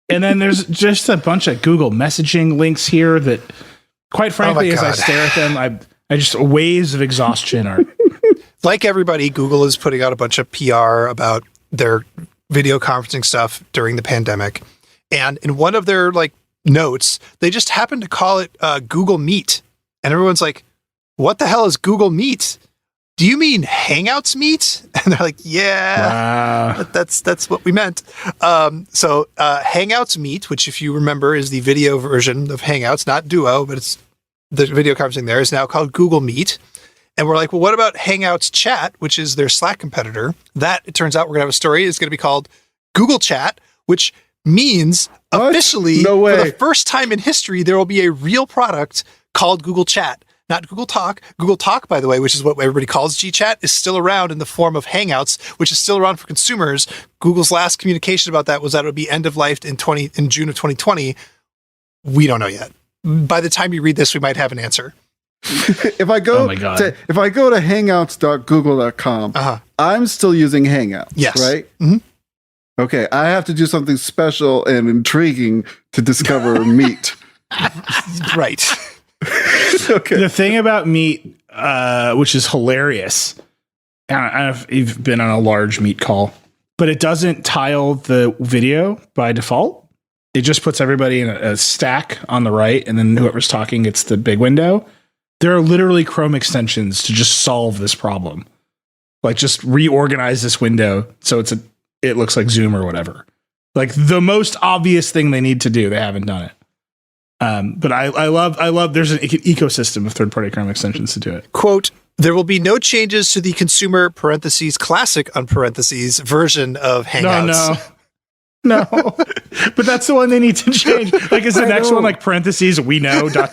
And then there's just a bunch of Google messaging links here that, quite frankly, as I stare at them, I just waves of exhaustion are. Like everybody, Google is putting out a bunch of PR about their video conferencing stuff during the pandemic. And in one of their notes, they just happened to call it Google Meet. And everyone's like, what the hell is Google Meet? Do you mean Hangouts Meet? And they're like, yeah, wow. That's what we meant. So Hangouts Meet, which if you remember is the video version of Hangouts, not Duo, but it's the video conferencing there, is now called Google Meet. And we're like, well, what about Hangouts Chat, which is their Slack competitor? That, it turns out, we're going to have a story, is going to be called Google Chat, which means officially, for the first time in history, there will be a real product called Google Chat. Not Google Talk. Google Talk, by the way, which is what everybody calls GChat, is still around in the form of Hangouts, which is still around for consumers. Google's last communication about that was that it would be end of life in June of 2020. We don't know yet. By the time you read this, we might have an answer. If I go to hangouts.google.com, I'm still using Hangouts. Yes. Right? Mm-hmm. Okay. I have to do something special and intriguing to discover Meet. Right. Okay. The thing about Meet, which is hilarious, I don't know if you've been on a large Meet call, but it doesn't tile the video by default. It just puts everybody in a stack on the right, and then whoever's talking gets the big window. There are literally Chrome extensions to just solve this problem. Like, just reorganize this window so it looks like Zoom or whatever. Like, the most obvious thing they need to do, they haven't done it. But I love there's an ecosystem of third-party Chrome extensions to do it. Quote, there will be no changes to the consumer (classic) version of Hangouts. No. But that's the one they need to change. Like, is the next one like parentheses, we know, ... No,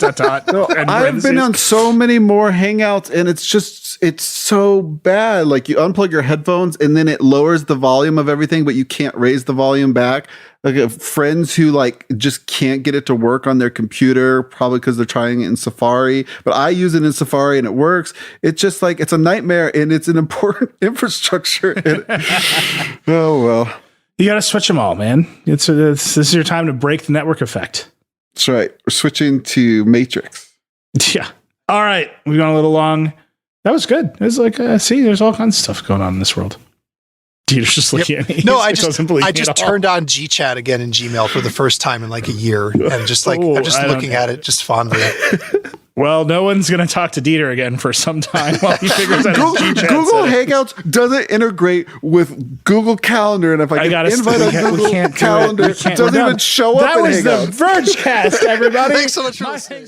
I've been on so many more Hangouts, and it's so bad. Like, you unplug your headphones and then it lowers the volume of everything, but you can't raise the volume back. Like, friends who just can't get it to work on their computer, probably because they're trying it in Safari, but I use it in Safari and it works. It's just it's a nightmare, and it's an important infrastructure. Oh, well. You got to switch them all, man. This is your time to break the network effect. That's right. We're switching to Matrix. Yeah. All right. We've gone a little long. That was good. It was see, there's all kinds of stuff going on in this world. Dieter's just looking at me. No, I just turned on GChat again in Gmail for the first time in a year. And I'm just looking at it just fondly. Well, no one's going to talk to Dieter again for some time while he figures out his GChat. Google Hangouts doesn't integrate with Google Calendar, and if I get invite on Google Calendar, it doesn't even show up in Hangouts. That was the Vergecast, everybody. Thanks so much for listening.